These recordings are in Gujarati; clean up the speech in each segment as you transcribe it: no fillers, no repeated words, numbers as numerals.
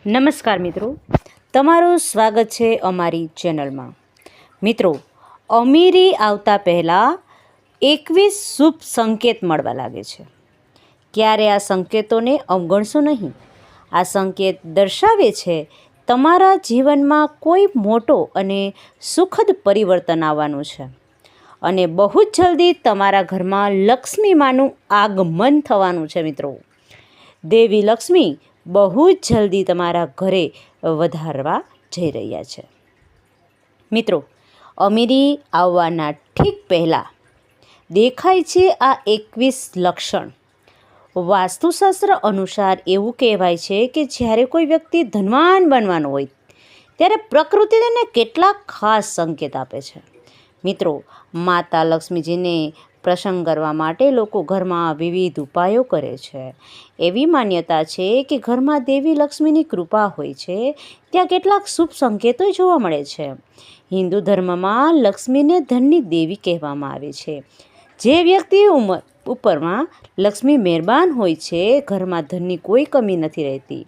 નમસ્કાર મિત્રો, તમારું સ્વાગત છે અમારી ચેનલમાં। મિત્રો, અમીરી આવતા પહેલાં 21 શુભ સંકેત મળવા લાગે છે। ક્યારે આ સંકેતોને અવગણશો નહીં। આ સંકેત દર્શાવે છે તમારા જીવનમાં કોઈ મોટો અને સુખદ પરિવર્તન આવવાનું છે અને બહુ જ જલ્દી તમારા ઘરમાં લક્ષ્મી માનું આગમન થવાનું છે। મિત્રો, દેવી લક્ષ્મી બહુ જ જલ્દી તમારા ઘરે વધારવા જઈ રહ્યા છે। મિત્રો, અમીરી આવવાના ઠીક પહેલાં દેખાય છે આ 21 લક્ષણ। વાસ્તુશાસ્ત્ર અનુસાર એવું કહેવાય છે કે જ્યારે કોઈ વ્યક્તિ ધનવાન બનવાનો હોય ત્યારે પ્રકૃતિ તેને કેટલાક ખાસ સંકેત આપે છે। મિત્રો, માતા લક્ષ્મીજીને પ્રસન્ન કરવા માટે લોકો ઘરમાં વિવિધ ઉપાયો કરે છે। એવી માન્યતા છે કે ઘરમાં દેવી લક્ષ્મીની કૃપા હોય છે ત્યાં કેટલાક શુભ સંકેતો જોવા મળે છે। હિન્દુ ધર્મમાં લક્ષ્મીને ધનની દેવી કહેવામાં આવે છે। જે વ્યક્તિ ઉપરમાં લક્ષ્મી મહેરબાન હોય છે ઘરમાં ધનની કોઈ કમી નથી રહેતી।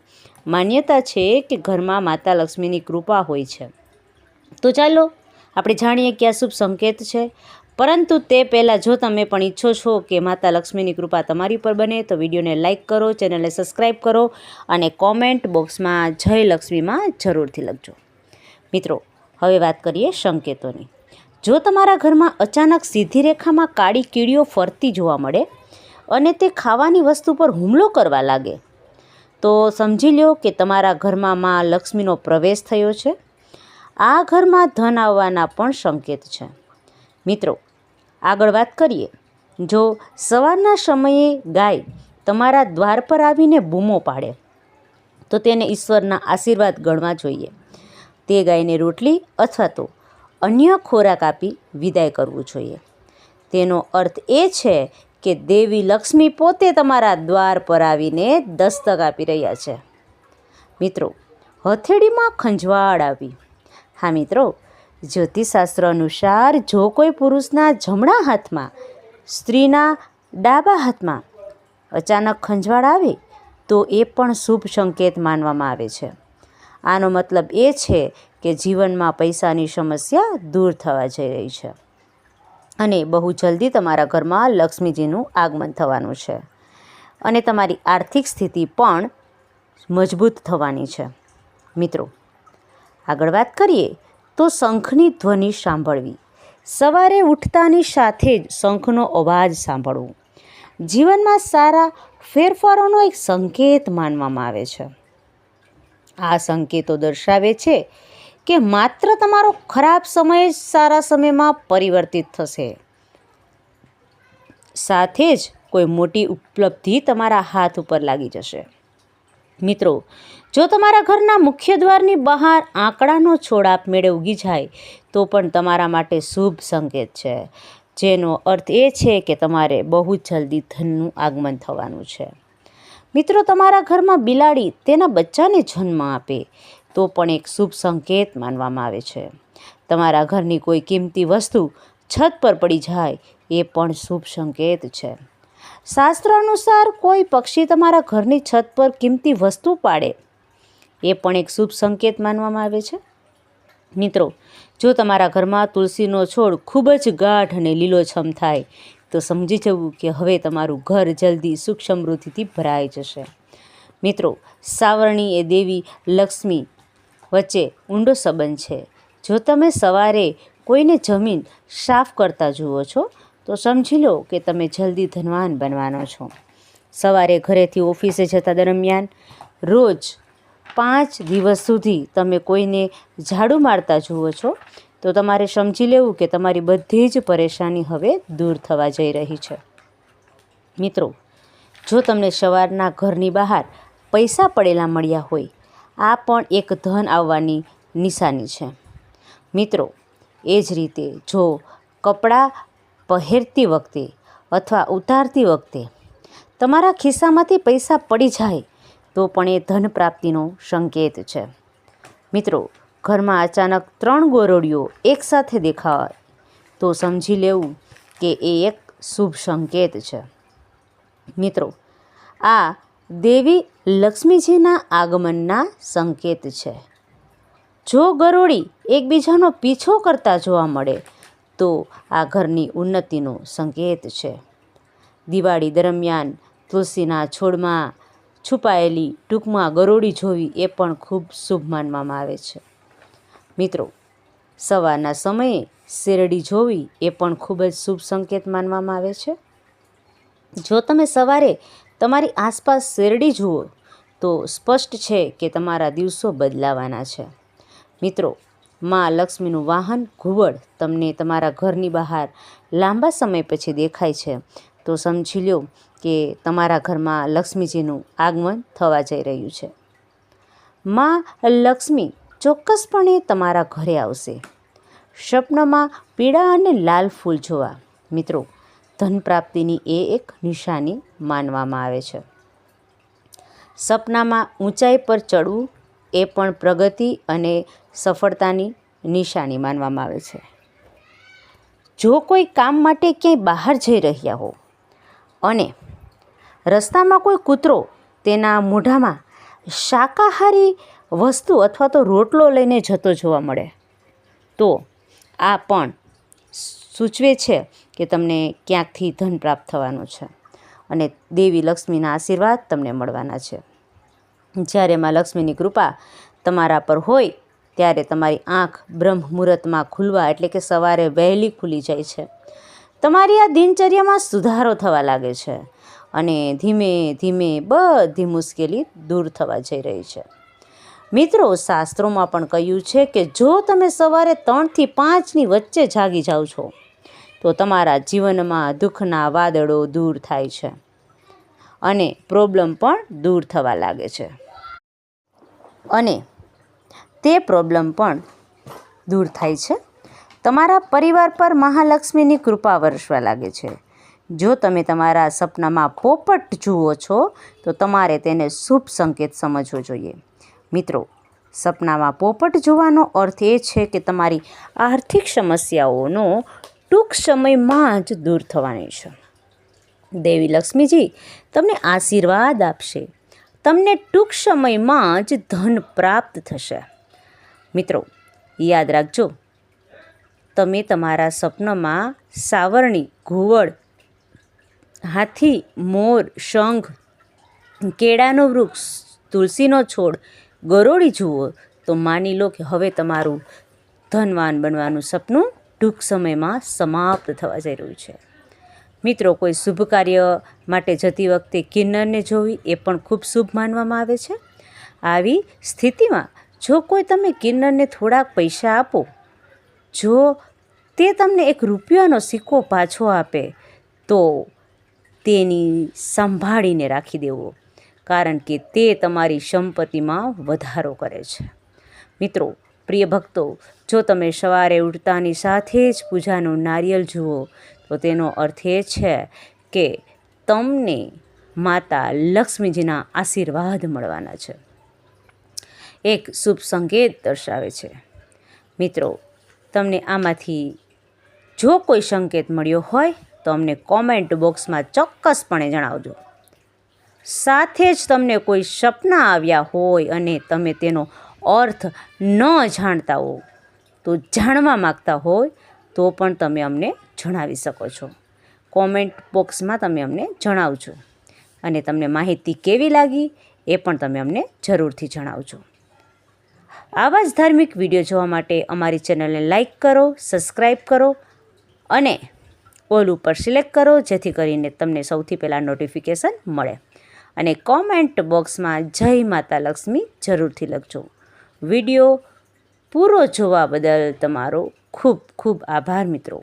માન્યતા છે કે ઘરમાં માતા લક્ષ્મીની કૃપા હોય છે। તો ચાલો આપણે જાણીએ કે આ શુભ સંકેત છે। પરંતુ તે પહેલાં જો તમે પણ ઈચ્છો છો કે માતા લક્ષ્મીની કૃપા તમારી પર બને તો વિડીયોને લાઇક કરો, ચેનલને સબસ્ક્રાઈબ કરો અને કોમેન્ટ બોક્સમાં જય લક્ષ્મીમાં જરૂરથી લખજો। મિત્રો, હવે વાત કરીએ સંકેતોની। જો તમારા ઘરમાં અચાનક સીધી રેખામાં કાળી કીડીઓ ફરતી જોવા મળે અને તે ખાવાની વસ્તુ પર હુમલો કરવા લાગે તો સમજી લો કે તમારા ઘરમાં માં લક્ષ્મીનો પ્રવેશ થયો છે। આ ઘરમાં ધન આવવાના પણ સંકેત છે। મિત્રો, આગળ વાત કરીએ, જો સવારના સમયે ગાય તમારા દ્વાર પર આવીને બૂમો પાડે તો તેને ઈશ્વરના આશીર્વાદ ગણવા જોઈએ। તે ગાયને રોટલી અથવા તો અન્ય ખોરાક આપી વિદાય કરવું જોઈએ। તેનો અર્થ એ છે કે દેવી લક્ષ્મી પોતે તમારા દ્વાર પર આવીને દસ્તક આપી રહ્યા છે। મિત્રો, હથેળીમાં ખંજવાળ આવી। હા મિત્રો, જ્યોતિષશાસ્ત્ર અનુસાર જો કોઈ પુરુષના જમણા હાથમાં સ્ત્રીના ડાબા હાથમાં અચાનક ખંજવાળ આવે તો એ પણ શુભ સંકેત માનવામાં આવે છે। આનો મતલબ એ છે કે જીવનમાં પૈસાની સમસ્યા દૂર થવા જઈ રહી છે અને બહુ જલ્દી તમારા ઘરમાં લક્ષ્મીજીનું આગમન થવાનું છે અને તમારી આર્થિક સ્થિતિ પણ મજબૂત થવાની છે। મિત્રો, આગળ વાત કરીએ તો શંખની ધ્વનિ સાંભળવી। સવારે ઉઠતાની સાથે જ શંખનો અવાજ સાંભળવો જીવનમાં સારા ફેરફારોનો એક સંકેત માનવામાં આવે છે। આ સંકેતો દર્શાવે છે કે માત્ર તમારો ખરાબ સમય સારા સમયમાં પરિવર્તિત થશે, સાથે જ કોઈ મોટી ઉપલબ્ધિ તમારા હાથ ઉપર લાગી જશે। મિત્રો, જો તમારા ઘરના મુખ્ય દ્વારની બહાર આંકડાનો છોડ આપમેળે ઉગી જાય તો પણ તમારા માટે શુભ સંકેત છે, જેનો અર્થ એ છે કે તમારે બહુ જલ્દી ધનનું આગમન થવાનું છે। મિત્રો, તમારા ઘરમાં બિલાડી તેના બચ્ચાને જન્મ આપે તો પણ એક શુભ સંકેત માનવામાં આવે છે। તમારા ઘરની કોઈ કિંમતી વસ્તુ છત પર પડી જાય એ પણ શુભ સંકેત છે। શાસ્ત્ર અનુસાર કોઈ પક્ષી તમારા ઘરની છત પર કિંમતી વસ્તુ પાડે એ પણ એક શુભ સંકેત માનવામાં આવે છે। મિત્રો, જો તમારા ઘરમાં તુલસીનો છોડ ખૂબ જ ગાઢ અને લીલોછમ થાય તો સમજી જવું કે હવે તમારું ઘર જલ્દી સુખ સમૃદ્ધિથી ભરાઈ જશે। મિત્રો, સાવરણી એ દેવી લક્ષ્મી વચ્ચે ઊંડો સંબંધ છે। જો તમે સવારે કોઈને જમીન સાફ કરતા જુઓ છો તો સમજી લો કે તમે જલ્દી ધનવાન બનવાનો છો। સવારે ઘરેથી ઓફિસે જતા દરમિયાન રોજ 5 દિવસ સુધી તમે કોઈને ઝાડુ મારતા જુઓ છો તો તમારે સમજી લેવું કે તમારી બધી જ પરેશાની હવે દૂર થવા જઈ રહી છે। મિત્રો, જો તમને સવારના ઘરની બહાર પૈસા પડેલા મળ્યા હોય આ પણ એક ધન આવવાની નિશાની છે। મિત્રો, એ જ રીતે જો કપડાં પહેરતી વખતે અથવા ઉતારતી વખતે તમારા ખિસ્સામાંથી પૈસા પડી જાય તો પણ એ ધન પ્રાપ્તિનો સંકેત છે। મિત્રો, ઘરમાં અચાનક 3 ગોરડીઓ એકસાથે દેખાય તો સમજી લેવું કે એ એક શુભ સંકેત છે। મિત્રો, આ દેવી લક્ષ્મીજીના આગમનના સંકેત છે. જો ગરોળી એકબીજાનો પીછો કરતા જોવા મળે તો આ ઘરની ઉન્નતિનો સંકેત છે. દિવાળી દરમિયાન તુલસીના છોડમાં છુપાયેલી ટૂંકમાં ગરોળી જોવી એ પણ ખૂબ શુભ માનવામાં આવે છે. મિત્રો, સવારના સમયે શેરડી જોવી એ પણ ખૂબ જ શુભ સંકેત માનવામાં આવે છે. જો તમે સવારે તમારી આસપાસ શેરડી જુઓ તો સ્પષ્ટ છે કે તમારા દિવસો બદલાવાના છે. મિત્રો, માં લક્ષ્મીનું વાહન ઘુવડ તમને તમારા ઘરની બહાર લાંબા સમય પછી દેખાય છે તો સમજી લો કે તમારા ઘરમાં લક્ષ્મીજીનું આગમન થવા જઈ રહ્યું છે. માં લક્ષ્મી ચોક્કસપણે તમારા ઘરે આવશે. સ્વપ્નમાં પીળા અને લાલ ફૂલ જોવા મિત્રો ધન પ્રાપ્તિની એ એક નિશાની માનવામાં આવે છે. સપનામાં ઊંચાઈ પર ચડવું એ પણ પ્રગતિ અને સફળતાની નિશાની માનવામાં આવે છે. જો કોઈ કામ માટે ક્યાંય બહાર જઈ રહ્યા હો અને રસ્તામાં કોઈ કૂતરો તેના મોઢામાં શાકાહારી વસ્તુ અથવા તો રોટલો લઈને જતો જોવા મળે તો આ પણ સૂચવે છે કે તમને ક્યાંકથી ધન પ્રાપ્ત થવાનું છે અને દેવી લક્ષ્મીના આશીર્વાદ તમને મળવાના છે. જ્યારે માં લક્ષ્મીની કૃપા તમારા પર હોય ત્યારે તમારી આંખ બ્રહ્મ મુહૂર્તમાં ખુલવા એટલે કે સવારે વહેલી ખુલી જાય છે. તમારી આ દિનચર્યામાં સુધારો થવા લાગે છે અને ધીમે ધીમે બધી મુશ્કેલી દૂર થવા જઈ રહી છે. મિત્રો, શાસ્ત્રોમાં પણ કહ્યું છે કે જો તમે સવારે 3 થી 5ની વચ્ચે જાગી જાઓ છો તો તમારા જીવનમાં દુઃખના વાદળો દૂર થાય છે અને પ્રોબ્લેમ પણ દૂર થવા લાગે છે અને તે પ્રોબ્લેમ પણ દૂર થાય છે. તમારા પરિવાર પર મહાલક્ષ્મીની કૃપા વરસવા લાગે છે. જો તમે તમારા સપનામાં પોપટ જુઓ છો તો તમારે તેને શુભ સંકેત સમજવો જોઈએ. મિત્રો, સપનામાં પોપટ જોવાનો અર્થ એ છે કે તમારી આર્થિક સમસ્યાઓનો ટૂંક સમયમાં જ દૂર થવાની છે. દેવી લક્ષ્મીજી તમને આશીર્વાદ આપશે. તમને ટૂંક સમયમાં જ ધન પ્રાપ્ત થશે. મિત્રો, યાદ રાખજો, તમે તમારા સપનામાં સાવરણી, ઘુવડ, હાથી, મોર, શંખ, કેળાનો વૃક્ષ, તુલસીનો છોડ, ગરોળી જુઓ તો માની લો કે હવે તમારું ધનવાન બનવાનું સપનું ટૂંક સમયમાં સમાપ્ત થવા જઈ રહ્યું છે. મિત્રો, કોઈ શુભ કાર્ય માટે જતી વખતે કિન્નરને જોવી એ પણ ખૂબ શુભ માનવામાં આવે છે. આવી સ્થિતિમાં જો કોઈ તમે કિન્નરને થોડાક પૈસા આપો, જો તે તમને 1 રૂપિયાનો સિક્કો પાછો આપે તો તેની સંભાળીને રાખી દેવો, કારણ કે તે તમારી સંપત્તિમાં વધારો કરે છે. મિત્રો, પ્રિય ભક્તો, જો તમે સવારે ઉઠતાની સાથે જ પૂજાનું નારિયેળ જુઓ તો તેનો અર્થ એ છે કે તમને માતા લક્ષ્મીજીના આશીર્વાદ મળવાના છે. એક શુભ સંકેત દર્શાવે છે. મિત્રો, તમને આમાંથી જો કોઈ સંકેત મળ્યો હોય તો અમને કોમેન્ટ બોક્સમાં ચોક્કસપણે જણાવજો. સાથે જ તમને કોઈ સપના આવ્યા હોય અને તમે તેનો અર્થ ન જાણતા હો તો જાણવા માગતા હોય તો પણ તમે અમને જણાવી શકો છો. કોમેન્ટ બોક્સમાં તમે અમને જણાવજો અને તમને માહિતી કેવી લાગી એ પણ તમે અમને જરૂરથી જણાવજો. આવા જ ધાર્મિક વિડીયો જોવા માટે અમારી ચેનલને લાઈક કરો, સબસ્ક્રાઈબ કરો અને ઓલ ઉપર સિલેક્ટ કરો, જેથી કરીને તમને સૌથી પહેલાં નોટિફિકેશન મળે. અને કોમેન્ટ બોક્સમાં જય માતા લક્ષ્મી જરૂરથી લખજો. વિડીયો પૂરો જોવા બદલ તમારો ખૂબ ખૂબ આભાર. મિત્રો,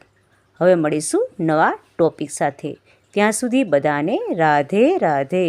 હવે મળીશું નવા ટોપિક સાથે. ત્યાં સુધી બધાને રાધે રાધે.